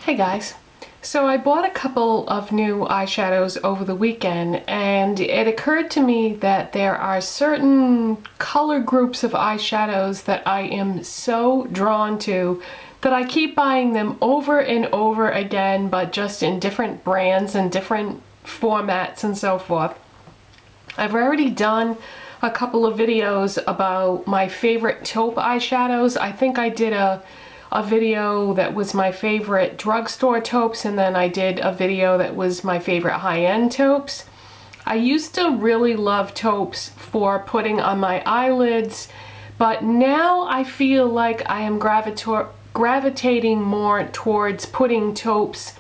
Hey guys, so I bought a couple of new eyeshadows over the weekend and it occurred to me that there are certain color groups of eyeshadows that I am so drawn to that I keep buying them over and over again, but just in different brands and different formats and so forth. I've already done a couple of videos about my favorite taupe eyeshadows. I think I did a video that was my favorite drugstore taupes, and then I did a video that was my favorite high-end taupes. I used to really love taupes for putting on my eyelids, but now I feel like I am gravitating more towards putting taupes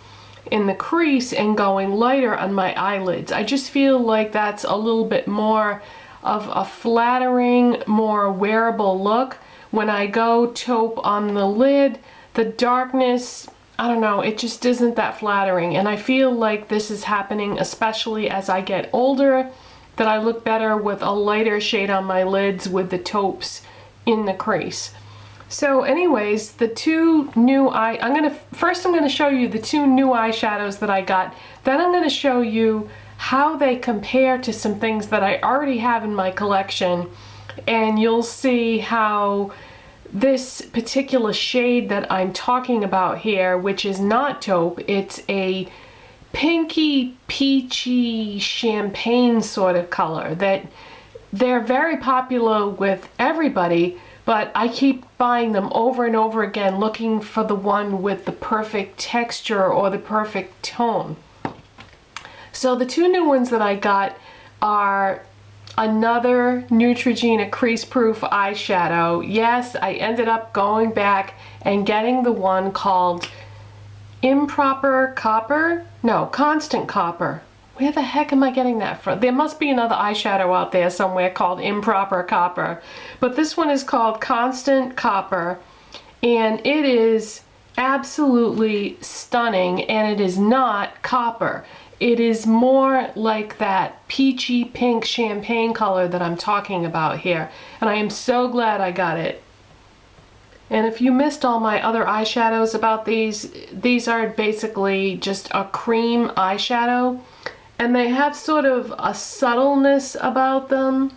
in the crease and going lighter on my eyelids. I just feel like that's a little bit more of a flattering, more wearable look. When I go taupe on the lid, the darkness, I don't know, it just isn't that flattering. And I feel like this is happening especially as I get older, that I look better with a lighter shade on my lids with the taupes in the crease. So anyways, the two new first I'm gonna show you the two new eyeshadows that I got. Then I'm gonna show you how they compare to some things that I already have in my collection. And you'll see how this particular shade that I'm talking about here, which is not taupe, it's a pinky, peachy, champagne sort of color, that they're very popular with everybody, but I keep buying them over and over again, looking for the one with the perfect texture or the perfect tone. So the two new ones that I got are another Neutrogena crease proof eyeshadow. Yes, I ended up going back and getting the one called Improper Copper. No, Constant Copper. Where the heck am I getting that from? There must be another eyeshadow out there somewhere called Improper Copper. But this one is called Constant Copper, and it is absolutely stunning, and it is not copper. It is more like that peachy pink champagne color that I'm talking about here. And I am so glad I got it. And if you missed all my other eyeshadows about these are basically just a cream eyeshadow. And they have sort of a subtleness about them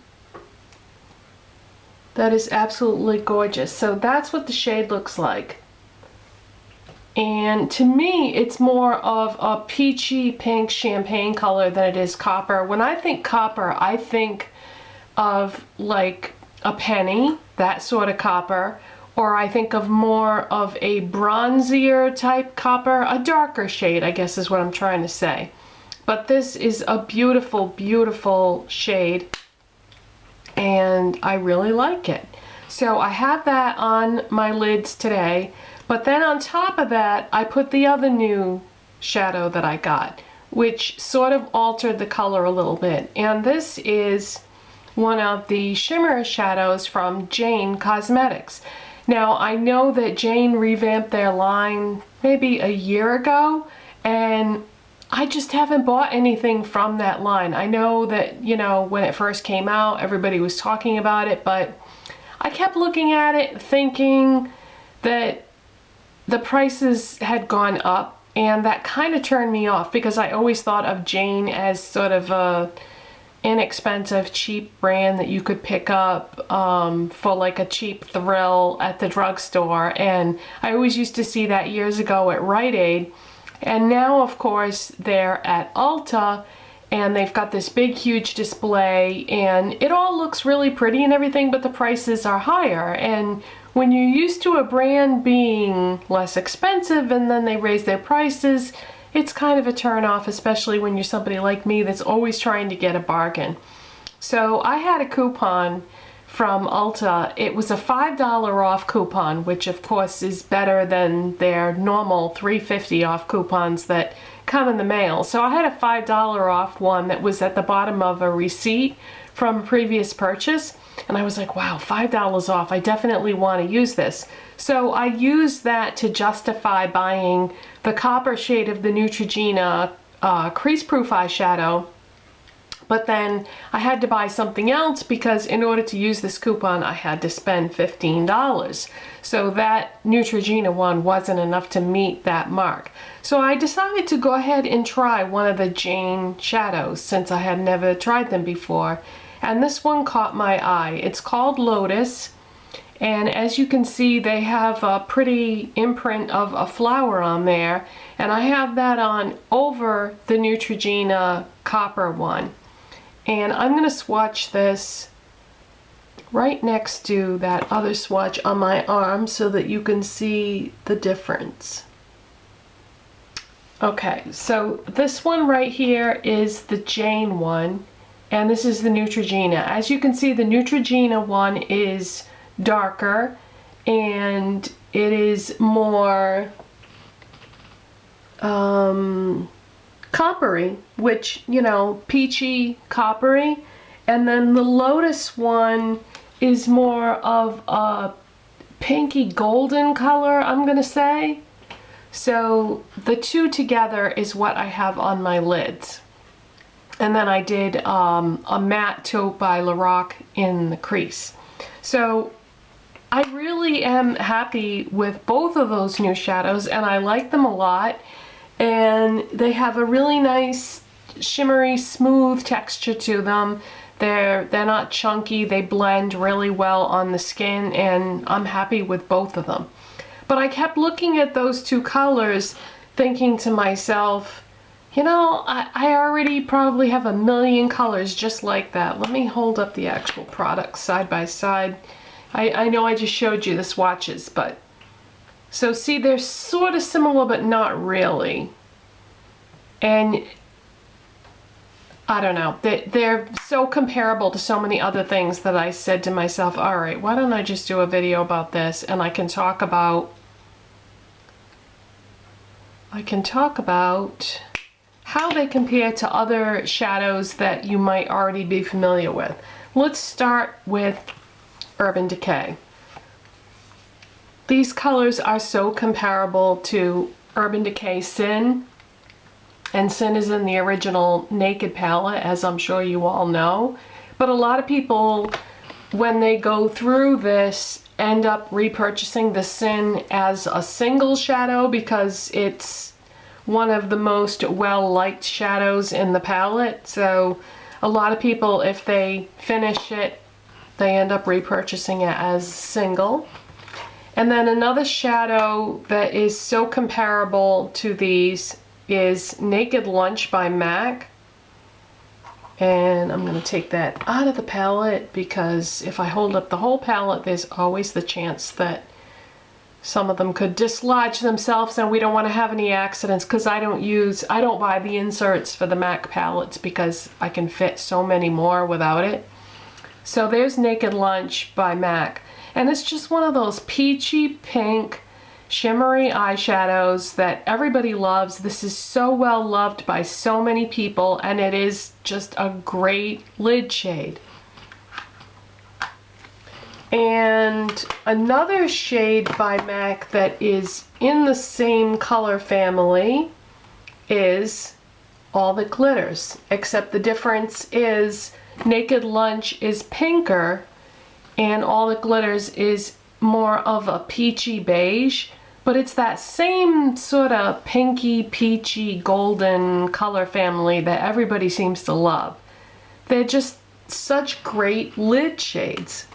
that is absolutely gorgeous. So that's what the shade looks like. And to me, it's more of a peachy pink champagne color than it is copper. When I think copper, I think of like a penny, that sort of copper, or I think of more of a bronzier type copper, a darker shade, I guess is what I'm trying to say. But this is a beautiful, beautiful shade, and I really like it. So I have that on my lids today. But then on top of that, I put the other new shadow that I got, which sort of altered the color a little bit. And this is one of the Shimmer shadows from Jane Cosmetics. Now, I know that Jane revamped their line maybe a year ago, and I just haven't bought anything from that line. I know that, you know, when it first came out, everybody was talking about it, but I kept looking at it thinking that the prices had gone up, and that kind of turned me off because I always thought of Jane as sort of a inexpensive, cheap brand that you could pick up for like a cheap thrill at the drugstore. And I always used to see that years ago at Rite Aid. And now, of course, they're at Ulta, and they've got this big, huge display, and it all looks really pretty and everything, but the prices are higher. And when you're used to a brand being less expensive and then they raise their prices, it's kind of a turn off, especially when you're somebody like me that's always trying to get a bargain. So I had a coupon from Ulta. It was a $5 off coupon, which of course is better than their normal $3.50 off coupons that come in the mail. So I had a $5 off one that was at the bottom of a receipt from a previous purchase. And I was like, wow, $5 off. I definitely want to use this. So I used that to justify buying the copper shade of the Neutrogena crease proof eyeshadow. But then I had to buy something else because in order to use this coupon, I had to spend $15. So that Neutrogena one wasn't enough to meet that mark. So I decided to go ahead and try one of the Jane shadows since I had never tried them before. And this one caught my eye. It's called Lotus. And as you can see, they have a pretty imprint of a flower on there. And I have that on over the Neutrogena Copper one. And I'm going to swatch this right next to that other swatch on my arm so that you can see the difference. Okay, so this one right here is the Jane one, and this is the Neutrogena. As you can see, the Neutrogena one is darker, and it is more coppery, which, you know, peachy coppery, and then the Lotus one is more of a pinky golden color, I'm gonna say. So the two together is what I have on my lids. And then I did a matte taupe by Lorac in the crease. So I really am happy with both of those new shadows, and I like them a lot. And they have a really nice shimmery smooth texture to them. They're not chunky, they blend really well on the skin, and I'm happy with both of them. But I kept looking at those two colors thinking to myself, you know, I already probably have a million colors just like that. Let me hold up the actual products side by side. I know I just showed you the swatches, but so see, they're sort of similar, but not really. And I don't know, they're so comparable to so many other things that I said to myself, all right, why don't I just do a video about this, and I can talk about how they compare to other shadows that you might already be familiar with. Let's start with Urban Decay. These colors are so comparable to Urban Decay Sin, and Sin is in the original Naked palette, as I'm sure you all know. But a lot of people, when they go through this, end up repurchasing the Sin as a single shadow because it's one of the most well-liked shadows in the palette. So a lot of people, if they finish it, they end up repurchasing it as single. And then another shadow that is so comparable to these is Naked Lunch by MAC. And I'm going to take that out of the palette because if I hold up the whole palette, there's always the chance that some of them could dislodge themselves, and we don't want to have any accidents because I don't buy the inserts for the MAC palettes because I can fit so many more without it. So there's Naked Lunch by MAC. And it's just one of those peachy pink shimmery eyeshadows that everybody loves. This is so well loved by so many people, and it is just a great lid shade. And another shade by MAC that is in the same color family is All That Glitters, except the difference is Naked Lunch is pinker and All That Glitters is more of a peachy beige, but it's that same sort of pinky, peachy, golden color family that everybody seems to love. They're just such great lid shades.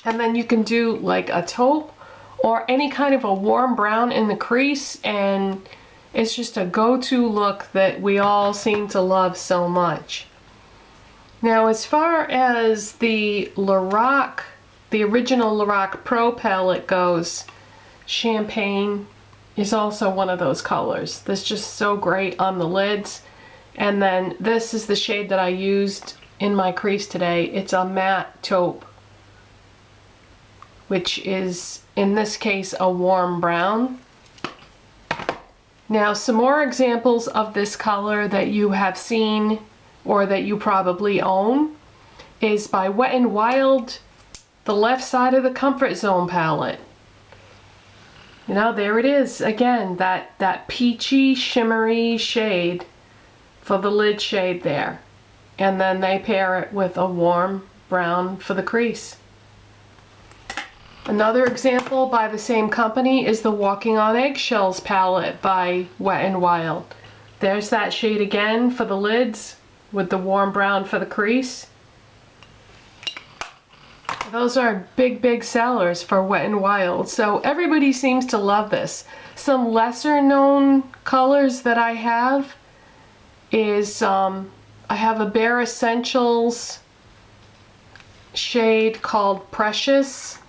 And then you can do like a taupe or any kind of a warm brown in the crease, and it's just a go-to look that we all seem to love so much. Now, as far as the Lorac, the original Lorac Pro palette goes, Champagne is also one of those colors. That's just so great on the lids. And then this is the shade that I used in my crease today. It's a matte taupe, which is, in this case, a warm brown. Now, some more examples of this color that you have seen or that you probably own is by Wet n Wild, the left side of the Comfort Zone palette. You know, there it is again, that peachy, shimmery shade for the lid shade there. and then they pair it with a warm brown for the crease. Another example by the same company is the Walking on Eggshells palette by Wet n Wild. There's that shade again for the lids with the warm brown for the crease. Those are big sellers for Wet n Wild, so everybody seems to love this. Some lesser known colors that I have is I have a Bare Essentials shade called Precious.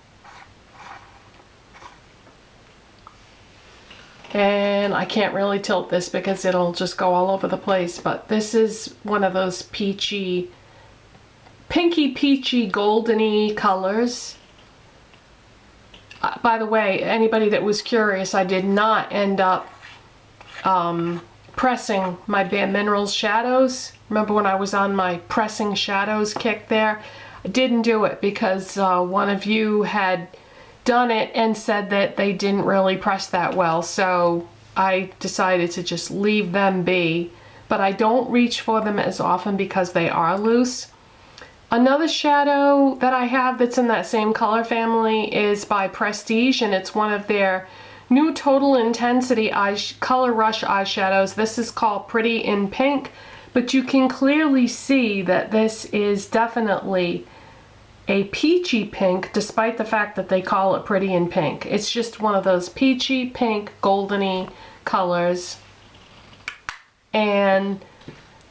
And I can't really tilt this because it'll just go all over the place, but this is one of those peachy, pinky peachy goldeny colors. By the way, anybody that was curious, I did not end up pressing my Bare Minerals shadows. Remember when I was on my pressing shadows kick there? I didn't do it because one of you had done it and said that they didn't really press that well, so I decided to just leave them be, but I don't reach for them as often because they are loose. Another shadow that I have that's in that same color family is by Prestige, and it's one of their new Total Intensity Color Rush eyeshadows. This is called Pretty in Pink, but you can clearly see that this is definitely a peachy pink, despite the fact that they call it Pretty in Pink. It's just one of those peachy pink goldeny colors. And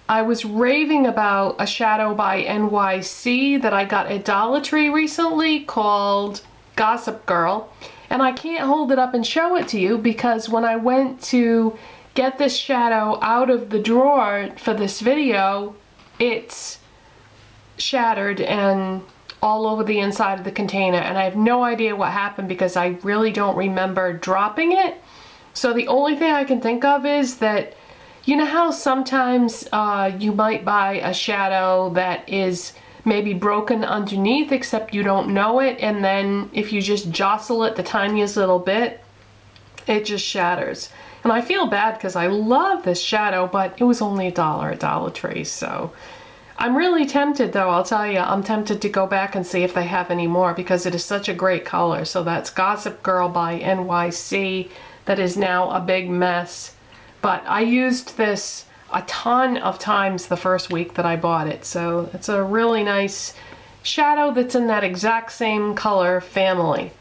I was raving about a shadow by NYC that I got at Dollar Tree recently called Gossip Girl, and I can't hold it up and show it to you because when I went to get this shadow out of the drawer for this video, it's shattered and all over the inside of the container, and I have no idea what happened because I really don't remember dropping it. So the only thing I can think of is that, you know how sometimes you might buy a shadow that is maybe broken underneath except you don't know it, and then if you just jostle it the tiniest little bit, it just shatters. And I feel bad because I love this shadow, but it was only $1 at Dollar Tree, so I'm really tempted though, I'll tell you, I'm tempted to go back and see if they have any more because it is such a great color. So that's Gossip Girl by NYC. That is now a big mess. But I used this a ton of times the first week that I bought it. So it's a really nice shadow that's in that exact same color family.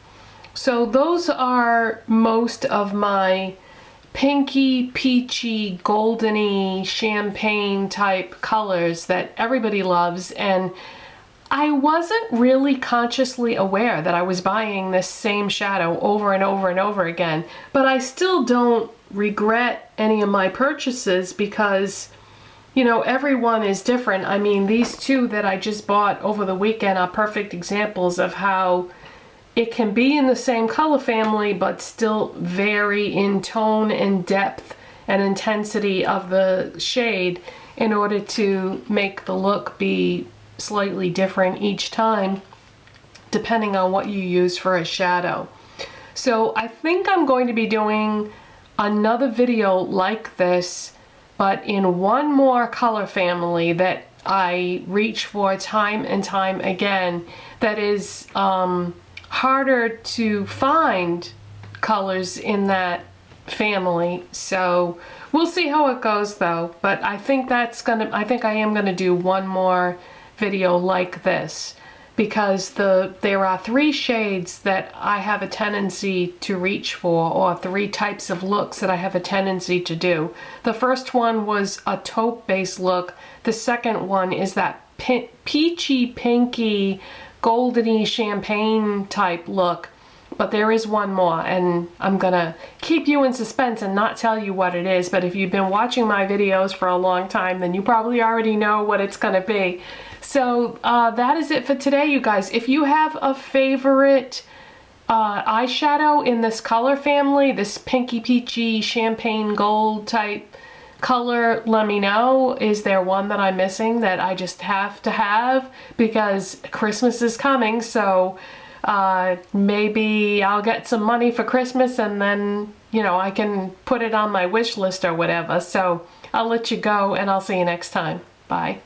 So those are most of my pinky, peachy, goldeny, champagne type colors that everybody loves, and I wasn't really consciously aware that I was buying this same shadow over and over and over again, but I still don't regret any of my purchases because, you know, everyone is different. I mean, these two that I just bought over the weekend are perfect examples of how it can be in the same color family but still vary in tone and depth and intensity of the shade in order to make the look be slightly different each time depending on what you use for a shadow. So I think I'm going to be doing another video like this, but in one more color family that I reach for time and time again, that is harder to find colors in that family. So we'll see how it goes though, but I think I am gonna do one more video like this because there are 3 shades that I have a tendency to reach for, or 3 types of looks that I have a tendency to do. The first one was a taupe based look. The second one is that peachy pinky goldeny champagne type look, but there is one more and I'm gonna keep you in suspense and not tell you what it is, but if you've been watching my videos for a long time then you probably already know what it's gonna be. So that is it for today, you guys. If you have a favorite eyeshadow in this color family, this pinky peachy champagne gold type color, let me know. Is there one that I'm missing that I just have to have because Christmas is coming? So maybe I'll get some money for Christmas and then, you know, I can put it on my wish list or whatever. So I'll let you go and I'll see you next time. Bye.